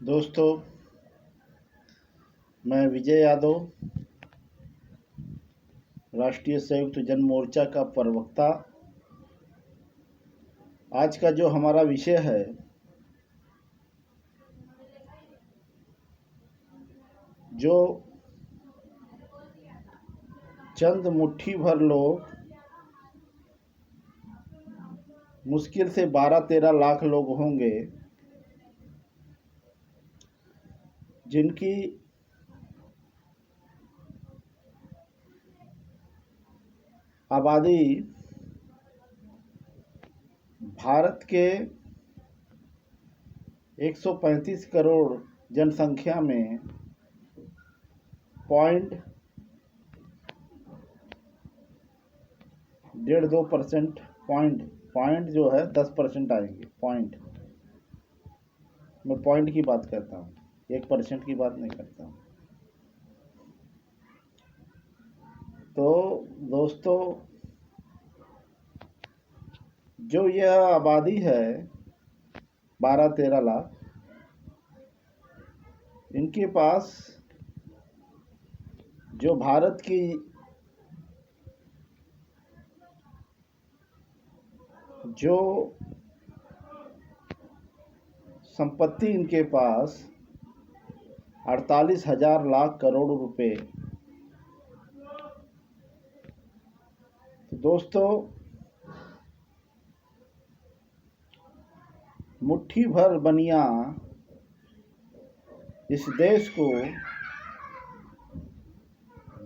दोस्तों, मैं विजय यादव, राष्ट्रीय संयुक्त जन मोर्चा का प्रवक्ता। आज का जो हमारा विषय है, जो चंद मुट्ठी भर लोग, मुश्किल से 12-13 लाख लोग होंगे, जिनकी आबादी भारत के 135 करोड़ जनसंख्या में 0.2% पॉइंट जो है 10% आएंगे। मैं पॉइंट की बात करता हूँ, 1% की बात नहीं करता हूँ। तो दोस्तों, जो यह आबादी है 12-13 लाख, इनके पास जो भारत की जो संपत्ति इनके पास 48,000 लाख करोड़ रुपए। तो दोस्तों, मुट्ठी भर बनिया इस देश को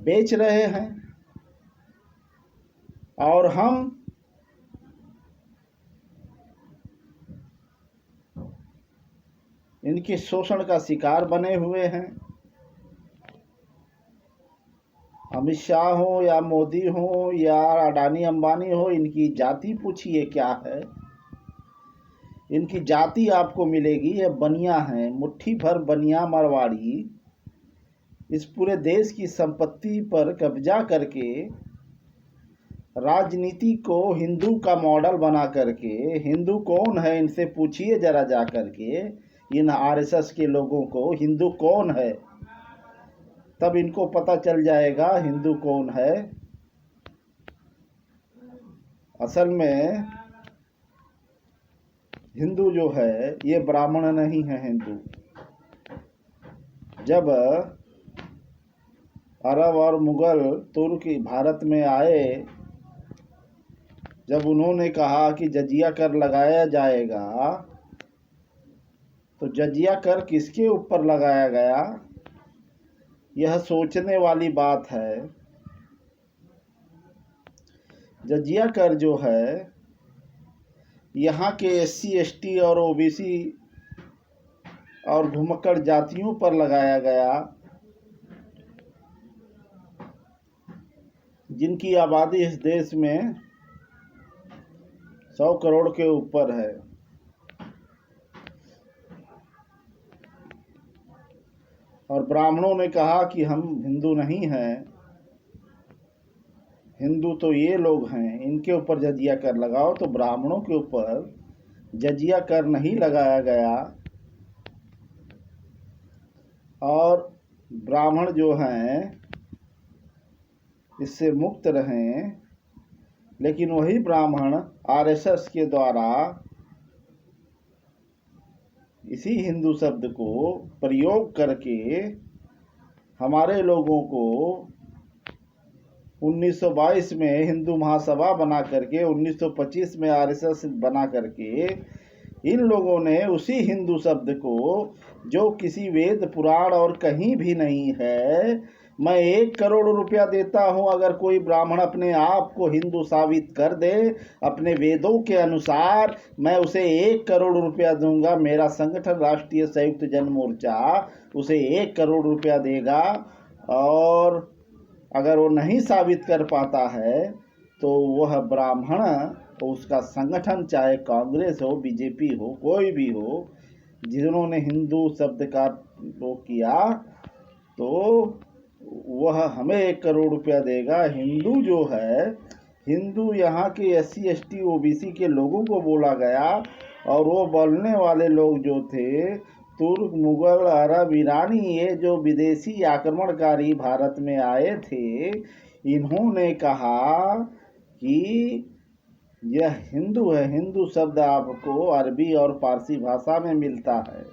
बेच रहे हैं और हम इनके शोषण का शिकार बने हुए हैं। अमित शाह हो या मोदी हो या अडानी अंबानी हो, इनकी जाति पूछिए क्या है। इनकी जाति आपको मिलेगी, ये बनिया हैं, मुट्ठी भर बनिया मारवाड़ी इस पूरे देश की संपत्ति पर कब्जा करके राजनीति को हिंदू का मॉडल बना करके, हिंदू कौन है इनसे पूछिए जरा जा करके, इन आरएसएस के लोगों को हिंदू कौन है, तब इनको पता चल जाएगा हिंदू कौन है। असल में हिंदू जो है ये ब्राह्मण नहीं है। हिंदू जब अरब और मुगल तुर्क भारत में आए, जब उन्होंने कहा कि जजिया कर लगाया जाएगा, तो जजिया कर किसके ऊपर लगाया गया, यह सोचने वाली बात है। जजिया कर जो है यहाँ के SC ST और OBC और घुमक्कड़ जातियों पर लगाया गया, जिनकी आबादी इस देश में 100 करोड़ के ऊपर है। और ब्राह्मणों ने कहा कि हम हिंदू नहीं हैं, हिंदू तो ये लोग हैं, इनके ऊपर जजिया कर लगाओ। तो ब्राह्मणों के ऊपर जजिया कर नहीं लगाया गया और ब्राह्मण जो हैं इससे मुक्त रहें। लेकिन वही ब्राह्मण आरएसएस के द्वारा इसी हिंदू शब्द को प्रयोग करके हमारे लोगों को 1922 में हिंदू महासभा बना करके, 1925 में आरएसएस बना करके, इन लोगों ने उसी हिंदू शब्द को, जो किसी वेद पुराण और कहीं भी नहीं है, मैं 1 करोड़ रुपया देता हूं अगर कोई ब्राह्मण अपने आप को हिंदू साबित कर दे अपने वेदों के अनुसार, मैं उसे 1 करोड़ रुपया दूंगा। मेरा संगठन राष्ट्रीय संयुक्त जन मोर्चा उसे 1 करोड़ रुपया देगा। और अगर वो नहीं साबित कर पाता है तो वह ब्राह्मण, तो उसका संगठन, चाहे कांग्रेस हो, बीजेपी हो, कोई भी हो, जिन्होंने हिंदू शब्द का वो किया, तो वह हमें 1 करोड़ रुपया देगा। हिंदू जो है, हिंदू यहाँ के SC ST OBC के लोगों को बोला गया, और वो बोलने वाले लोग जो थे, तुर्क, मुगल, अरब, ईरानी, ये जो विदेशी आक्रमणकारी भारत में आए थे, इन्होंने कहा कि यह हिंदू है। हिंदू शब्द आपको अरबी और फारसी भाषा में मिलता है।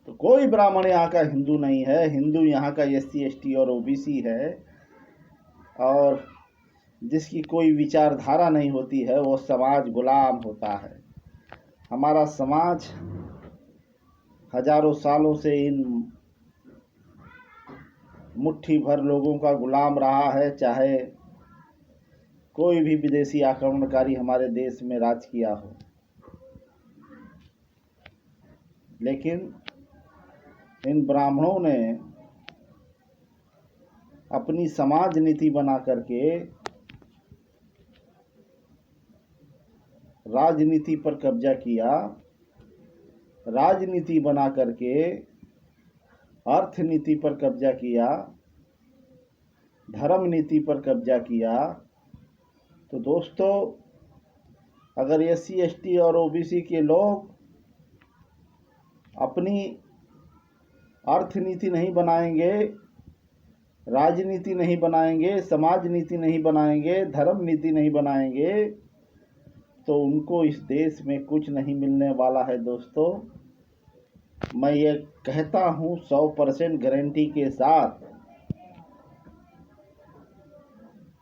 तो कोई ब्राह्मण यहाँ का हिंदू नहीं है। हिंदू यहाँ का SC ST और OBC है, और जिसकी कोई विचारधारा नहीं होती है वो समाज गुलाम होता है। हमारा समाज हजारों सालों से इन मुट्ठी भर लोगों का गुलाम रहा है, चाहे कोई भी विदेशी आक्रमणकारी हमारे देश में राज किया हो। लेकिन इन ब्राह्मणों ने अपनी समाज नीति बना करके राजनीति पर कब्जा किया, राजनीति बना करके अर्थनीति पर कब्जा किया, धर्म नीति पर कब्जा किया। तो दोस्तों, अगर SC ST और OBC के लोग अपनी अर्थनीति नहीं बनाएंगे, राजनीति नहीं बनाएंगे, समाज नीति नहीं बनाएंगे, धर्म नीति नहीं बनाएंगे, तो उनको इस देश में कुछ नहीं मिलने वाला है। दोस्तों, मैं ये कहता हूँ 100% गारंटी के साथ।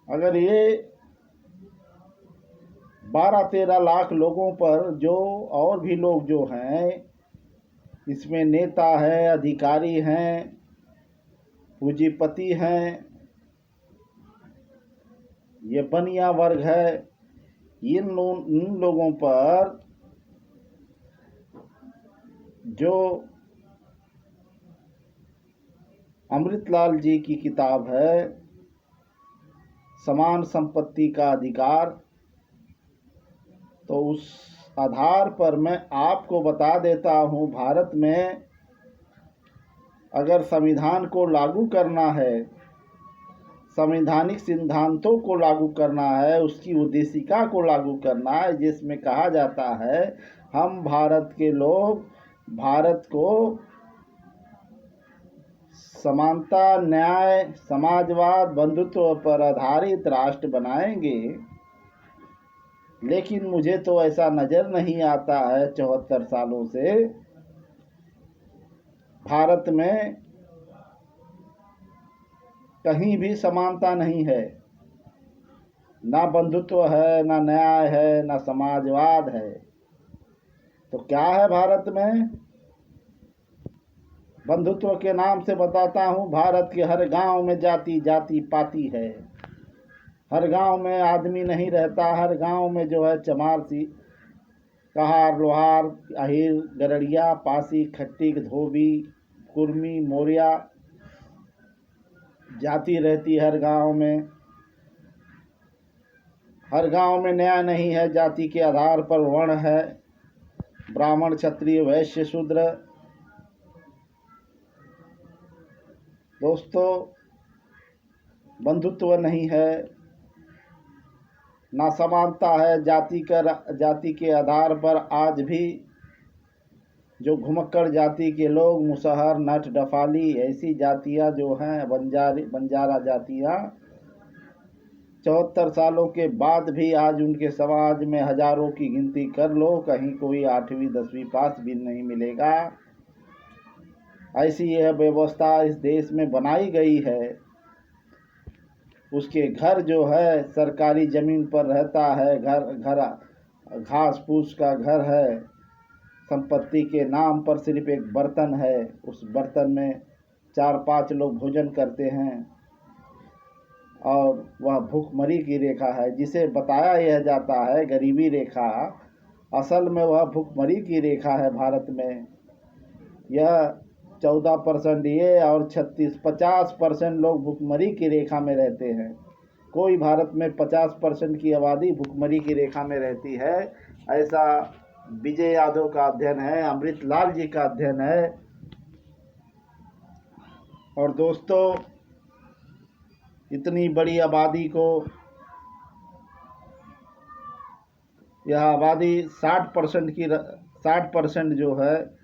अगर ये 12-13 लाख लोगों पर, जो और भी लोग जो हैं, इसमें नेता हैं, अधिकारी हैं, पूंजीपति हैं, ये बनिया वर्ग है, इन लोगों पर जो अमृतलाल जी की किताब है समान संपत्ति का अधिकार, तो उस आधार पर मैं आपको बता देता हूँ, भारत में अगर संविधान को लागू करना है, संवैधानिक सिद्धांतों को लागू करना है, उसकी उद्देशिका को लागू करना है, जिसमें कहा जाता है हम भारत के लोग भारत को समानता, न्याय, समाजवाद, बंधुत्व पर आधारित राष्ट्र बनाएंगे। लेकिन मुझे तो ऐसा नज़र नहीं आता है 74 सालों से भारत में कहीं भी समानता नहीं है, ना बंधुत्व है, ना न्याय है, ना समाजवाद है। तो क्या है भारत में? बंधुत्व के नाम से बताता हूँ, भारत के हर गांव में जाति जाति पाती है। हर गांव में आदमी नहीं रहता, हर गांव में जो है चमार सी, कहार, लोहार, अहिर, गरड़िया, पासी, खट्टिक, धोबी, कुर्मी, मोरिया जाति रहती है हर गांव में। हर गांव में न्याय नहीं है, जाति के आधार पर वर्ण है, ब्राह्मण, क्षत्रिय, वैश्य, शूद्र। दोस्तों, बंधुत्व नहीं है, ना समानता है। जाति के आधार पर आज भी जो घुमक्कड़ जाति के लोग, मुसहर, नट, डफाली, ऐसी जातियां जो हैं, बंजारा जातियां, 74 सालों के बाद भी आज उनके समाज में हजारों की गिनती कर लो, कहीं कोई 8वीं 10वीं पास भी नहीं मिलेगा। ऐसी यह व्यवस्था इस देश में बनाई गई है। उसके घर जो है सरकारी ज़मीन पर रहता है, घर घास फूस का घर है, संपत्ति के नाम पर सिर्फ एक बर्तन है, उस बर्तन में 4-5 लोग भोजन करते हैं, और वह भूखमरी की रेखा है, जिसे बताया यह जाता है गरीबी रेखा। असल में वह भूखमरी की रेखा है। भारत में यह 14% ये और 50% लोग भूखमरी की रेखा में रहते हैं। कोई भारत में 50% की आबादी भूखमरी की रेखा में रहती है, ऐसा विजय यादव का अध्ययन है, अमृतलाल जी का अध्ययन है। और दोस्तों, इतनी बड़ी आबादी को, यह आबादी 60% की 60% जो है,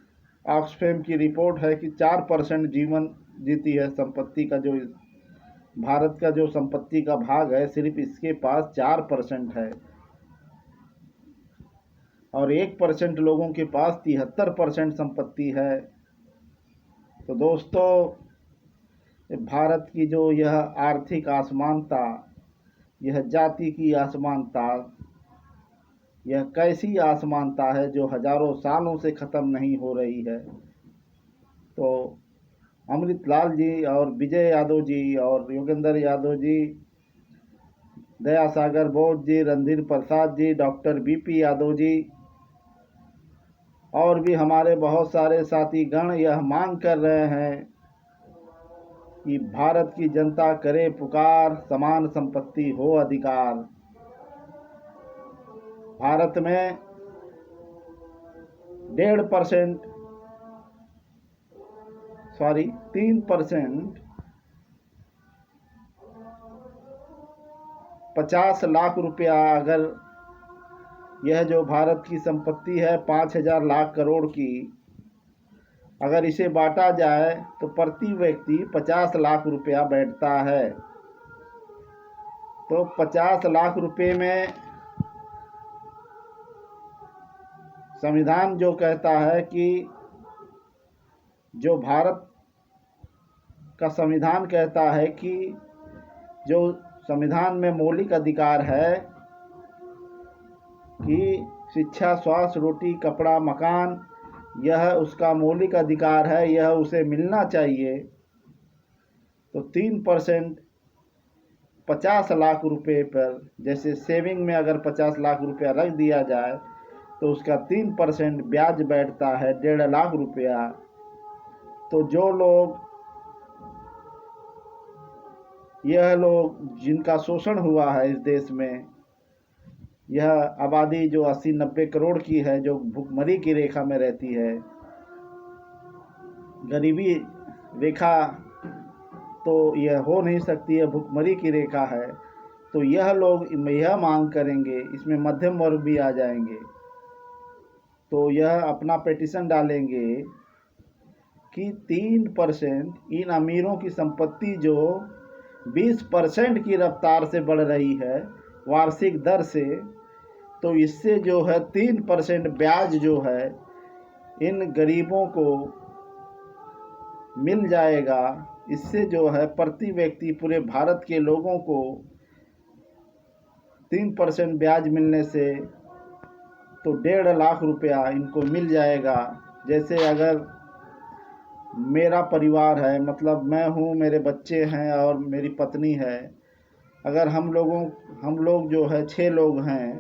ऑक्सफैम की रिपोर्ट है कि 4% जीवन जीती है संपत्ति का। जो भारत का जो संपत्ति का भाग है सिर्फ इसके पास 4% है, और 1% लोगों के पास 73% संपत्ति है। तो दोस्तों, भारत की जो यह आर्थिक असमानता, यह जाति की असमानता, यह कैसी असमानता है जो हजारों सालों से ख़त्म नहीं हो रही है। तो अमृतलाल जी और विजय यादव जी और योगेंद्र यादव जी, दया सागर बोस जी, रणधीर प्रसाद जी, डॉक्टर बीपी यादव जी और भी हमारे बहुत सारे साथी गण यह मांग कर रहे हैं कि भारत की जनता करे पुकार, समान संपत्ति हो अधिकार। भारत में 3%, 50 लाख रुपया, अगर यह जो भारत की संपत्ति है 5,000 लाख करोड़ की, अगर इसे बांटा जाए तो प्रति व्यक्ति 50 लाख रुपया बैठता है। तो 50 लाख रुपए में संविधान जो कहता है कि जो भारत का संविधान कहता है कि जो संविधान में मौलिक अधिकार है कि शिक्षा, स्वास्थ्य, रोटी, कपड़ा, मकान, यह उसका मौलिक अधिकार है, यह उसे मिलना चाहिए। तो 3% 50 लाख रुपए पर, जैसे सेविंग में अगर 50 लाख रुपया रख दिया जाए तो उसका 3% ब्याज बैठता है 1.5 लाख रुपया। तो जो लोग, यह लोग जिनका शोषण हुआ है इस देश में, यह आबादी जो 80-90 करोड़ की है, जो भुखमरी की रेखा में रहती है, गरीबी रेखा तो यह हो नहीं सकती है, भुखमरी की रेखा है। तो यह लोग यह मांग करेंगे, इसमें मध्यम वर्ग भी आ जाएंगे, तो यह अपना पिटीशन डालेंगे कि 3% इन अमीरों की संपत्ति जो 20% की रफ्तार से बढ़ रही है वार्षिक दर से, तो इससे जो है 3% ब्याज जो है इन गरीबों को मिल जाएगा। इससे जो है प्रति व्यक्ति पूरे भारत के लोगों को 3% ब्याज मिलने से तो 1.5 लाख रुपया इनको मिल जाएगा। जैसे अगर मेरा परिवार है, मतलब मैं हूँ, मेरे बच्चे हैं और मेरी पत्नी है, अगर हम लोग जो है 6 लोग हैं,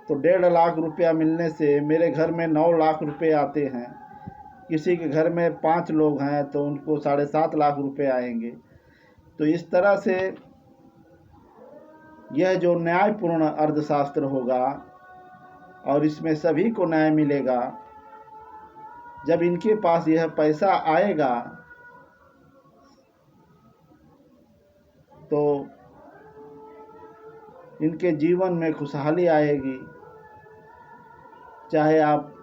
तो 1.5 लाख रुपया मिलने से मेरे घर में 9 लाख रुपए आते हैं। किसी के घर में 5 लोग हैं तो उनको 7.5 लाख रुपए आएंगे। तो इस तरह से यह जो न्यायपूर्ण अर्थशास्त्र होगा और इसमें सभी को न्याय मिलेगा, जब इनके पास यह पैसा आएगा तो इनके जीवन में खुशहाली आएगी। चाहे आप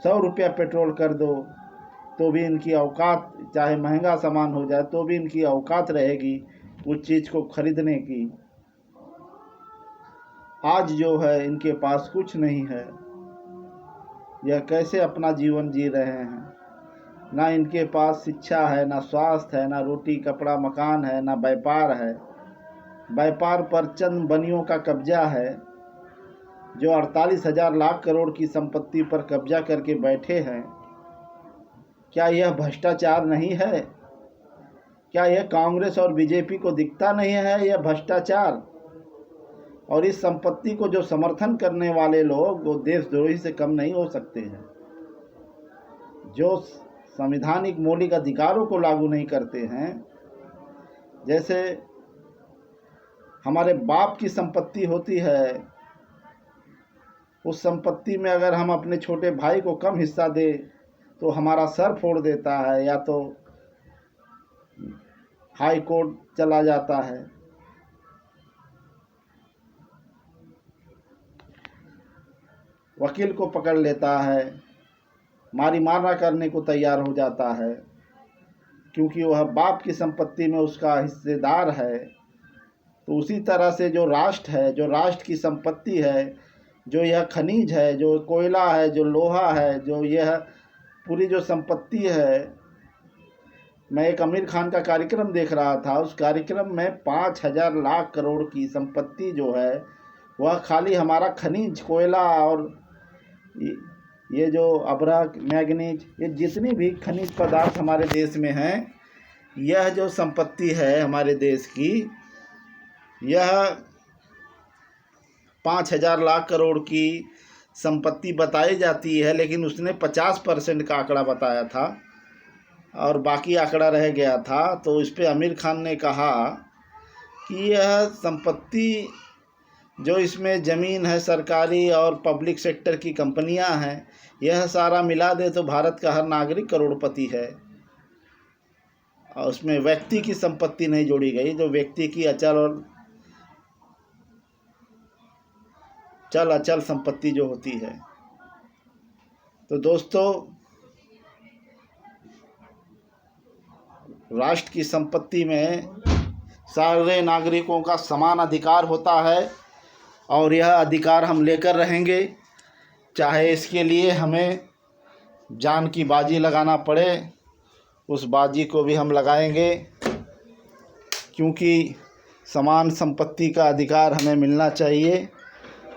100 रुपया पेट्रोल कर दो तो भी इनकी औकात, चाहे महंगा सामान हो जाए तो भी इनकी औकात रहेगी उस चीज़ को खरीदने की। आज जो है इनके पास कुछ नहीं है, यह कैसे अपना जीवन जी रहे हैं। ना इनके पास शिक्षा है, ना स्वास्थ्य है, ना रोटी, कपड़ा, मकान है, ना व्यापार है। व्यापार पर चंद बनियों का कब्जा है जो 48,000 लाख करोड़ की संपत्ति पर कब्जा करके बैठे हैं। क्या यह भ्रष्टाचार नहीं है? क्या यह कांग्रेस और बीजेपी को दिखता नहीं है यह भ्रष्टाचार? और इस संपत्ति को जो समर्थन करने वाले लोग वो देशद्रोही से कम नहीं हो सकते हैं, जो संवैधानिक मौलिक अधिकारों को लागू नहीं करते हैं। जैसे हमारे बाप की संपत्ति होती है, उस संपत्ति में अगर हम अपने छोटे भाई को कम हिस्सा दें तो हमारा सर फोड़ देता है या तो हाई कोर्ट चला जाता है। वकील को पकड़ लेता है, मारना करने को तैयार हो जाता है, क्योंकि वह बाप की संपत्ति में उसका हिस्सेदार है। तो उसी तरह से जो राष्ट्र है, जो राष्ट्र की संपत्ति है, जो यह खनिज है, जो कोयला है, जो लोहा है, जो यह पूरी जो संपत्ति है। मैं एक आमिर खान का कार्यक्रम देख रहा था, उस कार्यक्रम में 5,000 लाख करोड़ की संपत्ति जो है वह खाली हमारा खनिज, कोयला और ये जो अभ्रक, मैग्नीज, ये जितनी भी खनिज पदार्थ हमारे देश में हैं, यह जो संपत्ति है हमारे देश की, यह 5,000 लाख करोड़ की संपत्ति बताई जाती है। लेकिन उसने 50% का आंकड़ा बताया था और बाकी आंकड़ा रह गया था। तो इस पे आमिर खान ने कहा कि यह संपत्ति जो इसमें ज़मीन है, सरकारी और पब्लिक सेक्टर की कंपनियां हैं, यह सारा मिला दे तो भारत का हर नागरिक करोड़पति है। और उसमें व्यक्ति की संपत्ति नहीं जोड़ी गई, जो व्यक्ति की अचल और चल अचल संपत्ति जो होती है। तो दोस्तों, राष्ट्र की संपत्ति में सारे नागरिकों का समान अधिकार होता है और यह अधिकार हम लेकर रहेंगे, चाहे इसके लिए हमें जान की बाजी लगाना पड़े, उस बाजी को भी हम लगाएंगे, क्योंकि समान संपत्ति का अधिकार हमें मिलना चाहिए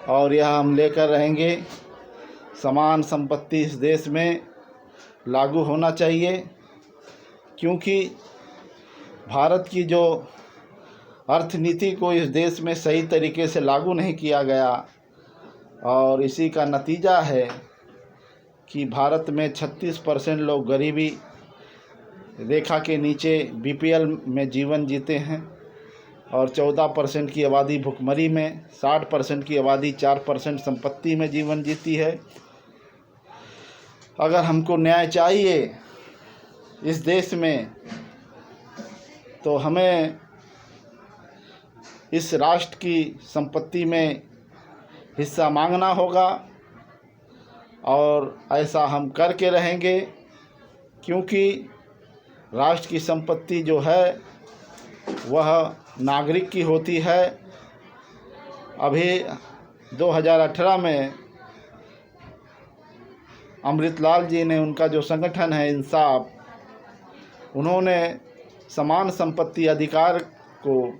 और यह हम लेकर रहेंगे। समान संपत्ति इस देश में लागू होना चाहिए, क्योंकि भारत की जो अर्थनीति को इस देश में सही तरीके से लागू नहीं किया गया और इसी का नतीजा है कि भारत में 36% लोग गरीबी रेखा के नीचे बीपीएल में जीवन जीते हैं और 14% की आबादी भुखमरी में, 60% की आबादी 4% संपत्ति में जीवन जीती है। अगर हमको न्याय चाहिए इस देश में तो हमें इस राष्ट्र की संपत्ति में हिस्सा मांगना होगा और ऐसा हम करके रहेंगे, क्योंकि राष्ट्र की संपत्ति जो है वह नागरिक की होती है। अभी 2018 में अमृतलाल जी ने, उनका जो संगठन है इंसाफ, उन्होंने समान संपत्ति अधिकार को,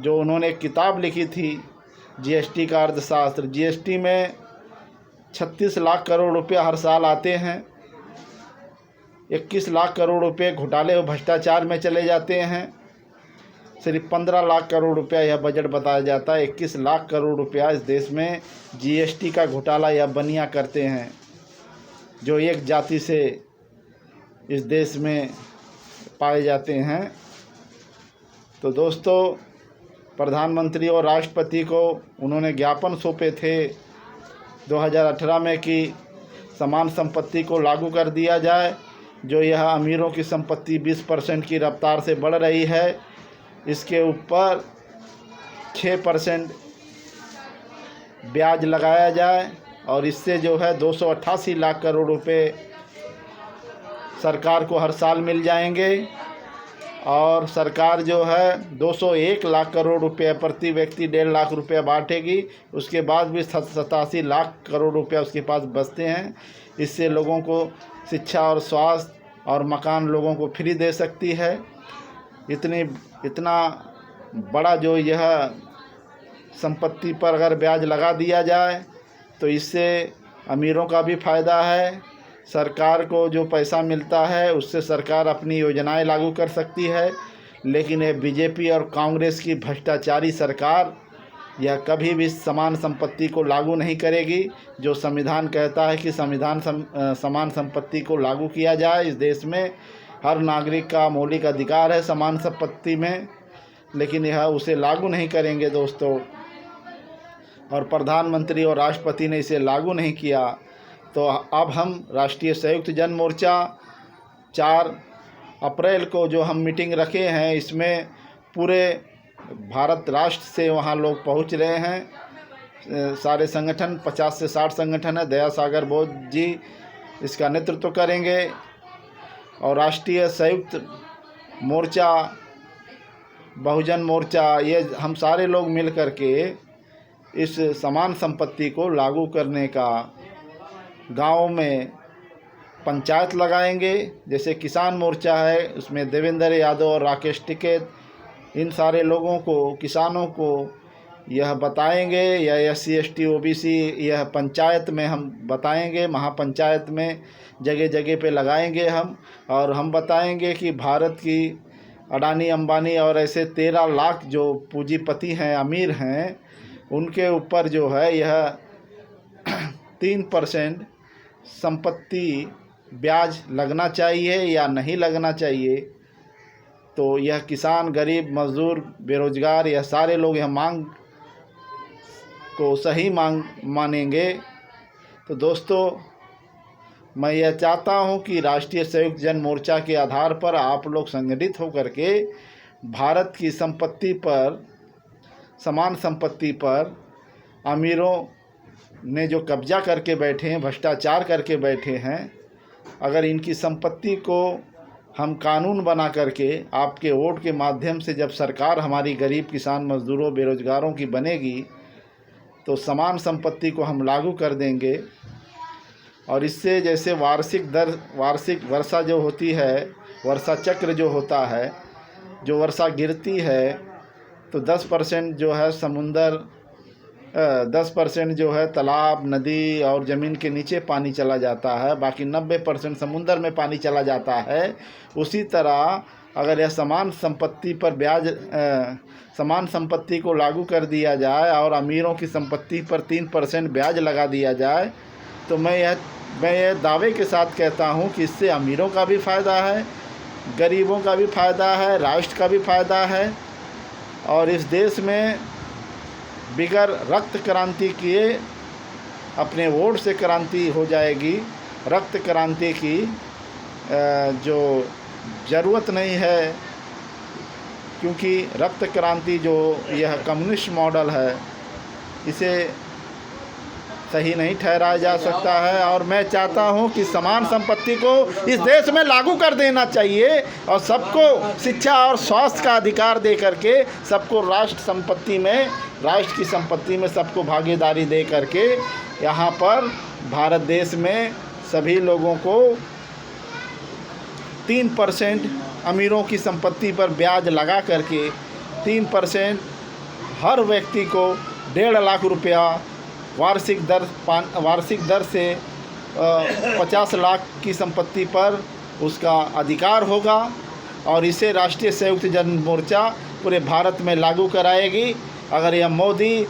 जो उन्होंने एक किताब लिखी थी जीएसटी का अर्थशास्त्र, जीएसटी में 36 लाख करोड़ रुपया हर साल आते हैं, 21 लाख करोड़ रुपये घोटाले और भ्रष्टाचार में चले जाते हैं, सिर्फ 15 लाख करोड़ रुपया यह बजट बताया जाता है। 21 लाख करोड़ रुपया इस देश में जीएसटी का घोटाला या बनिया करते हैं, जो एक जाति से इस देश में पाए जाते हैं। तो दोस्तों, प्रधानमंत्री और राष्ट्रपति को उन्होंने ज्ञापन सौंपे थे 2018 में कि समान संपत्ति को लागू कर दिया जाए। जो यह अमीरों की संपत्ति 20% की रफ्तार से बढ़ रही है, इसके ऊपर 6% ब्याज लगाया जाए और इससे जो है 288 लाख करोड़ रुपए सरकार को हर साल मिल जाएंगे और सरकार जो है 201 लाख करोड़ रुपये प्रति व्यक्ति 1.5 लाख रुपया बांटेगी। उसके बाद भी 87 लाख करोड़ रुपया उसके पास बचते हैं। इससे लोगों को शिक्षा और स्वास्थ्य और मकान लोगों को फ्री दे सकती है। इतना बड़ा जो यह संपत्ति पर अगर ब्याज लगा दिया जाए तो इससे अमीरों का भी फ़ायदा है। सरकार को जो पैसा मिलता है उससे सरकार अपनी योजनाएं लागू कर सकती है। लेकिन ये बीजेपी और कांग्रेस की भ्रष्टाचारी सरकार यह कभी भी समान संपत्ति को लागू नहीं करेगी। जो संविधान कहता है कि समान संपत्ति को लागू किया जाए, इस देश में हर नागरिक का मौलिक अधिकार है समान संपत्ति में, लेकिन यह उसे लागू नहीं करेंगे दोस्तों। और प्रधानमंत्री और राष्ट्रपति ने इसे लागू नहीं किया। तो अब हम राष्ट्रीय संयुक्त जन मोर्चा 4 अप्रैल को जो हम मीटिंग रखे हैं, इसमें पूरे भारत राष्ट्र से वहाँ लोग पहुँच रहे हैं। सारे संगठन 50 से 60 संगठन है, दया सागर बोध जी इसका नेतृत्व करेंगे। और राष्ट्रीय संयुक्त मोर्चा, बहुजन मोर्चा, ये हम सारे लोग मिल कर के इस समान संपत्ति को लागू करने का गाँव में पंचायत लगाएंगे। जैसे किसान मोर्चा है, उसमें देवेंद्र यादव और राकेश टिकैत, इन सारे लोगों को, किसानों को यह बताएंगे, या SC ST OBC यह पंचायत में हम बताएंगे, महापंचायत में जगह जगह पे लगाएंगे हम। और हम बताएंगे कि भारत की अडानी अंबानी और ऐसे 13 लाख जो पूंजीपति हैं, अमीर हैं, उनके ऊपर जो है यह 3% संपत्ति ब्याज लगना चाहिए या नहीं लगना चाहिए। तो यह किसान, गरीब, मजदूर, बेरोजगार, यह सारे लोग यह मांग को सही मांग मानेंगे। तो दोस्तों, मैं यह चाहता हूं कि राष्ट्रीय संयुक्त जन मोर्चा के आधार पर आप लोग संगठित होकर के भारत की संपत्ति पर, समान संपत्ति पर अमीरों ने जो कब्जा करके बैठे हैं, भ्रष्टाचार करके बैठे हैं, अगर इनकी संपत्ति को हम कानून बना करके आपके वोट के माध्यम से जब सरकार हमारी गरीब, किसान, मजदूरों, बेरोजगारों की बनेगी, तो समान संपत्ति को हम लागू कर देंगे। और इससे जैसे वार्षिक वर्षा जो होती है, वर्षा चक्र जो होता है, जो वर्षा गिरती है तो 10% जो है समुंदर, 10% जो है तालाब, नदी और ज़मीन के नीचे पानी चला जाता है, बाकी 90% समुंदर में पानी चला जाता है। उसी तरह अगर यह समान संपत्ति पर ब्याज, समान संपत्ति को लागू कर दिया जाए और अमीरों की संपत्ति पर 3% ब्याज लगा दिया जाए, तो मैं यह दावे के साथ कहता हूं कि इससे अमीरों का भी फ़ायदा है, गरीबों का भी फ़ायदा है, राष्ट्र का भी फ़ायदा है। और इस देश में बिगर रक्त क्रांति किए अपने वोट से क्रांति हो जाएगी। रक्त क्रांति की जो ज़रूरत नहीं है, क्योंकि रक्त क्रांति जो यह कम्युनिस्ट मॉडल है, इसे सही नहीं ठहराया जा सकता है। और मैं चाहता हूं कि समान संपत्ति को इस देश में लागू कर देना चाहिए और सबको शिक्षा और स्वास्थ्य का अधिकार दे करके, सबको राष्ट्र संपत्ति में, राष्ट्र की संपत्ति में सबको भागीदारी दे करके यहाँ पर भारत देश में सभी लोगों को 3% अमीरों की संपत्ति पर ब्याज लगा करके 3% हर व्यक्ति को 1.5 लाख रुपया वार्षिक दर से 50 लाख की संपत्ति पर उसका अधिकार होगा। और इसे राष्ट्रीय संयुक्त जन मोर्चा पूरे भारत में लागू कराएगी। अगर यह मोदी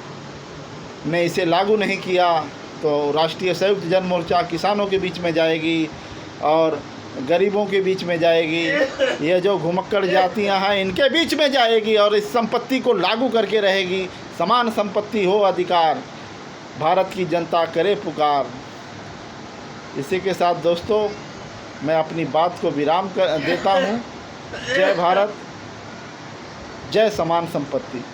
ने इसे लागू नहीं किया तो राष्ट्रीय संयुक्त जन मोर्चा किसानों के बीच में जाएगी और गरीबों के बीच में जाएगी, ये जो घुमक्कड़ जातियां हैं इनके बीच में जाएगी और इस संपत्ति को लागू करके रहेगी। समान संपत्ति हो अधिकार, भारत की जनता करे पुकार। इसी के साथ दोस्तों, मैं अपनी बात को विराम कर देता हूँ। जय भारत, जय समान संपत्ति।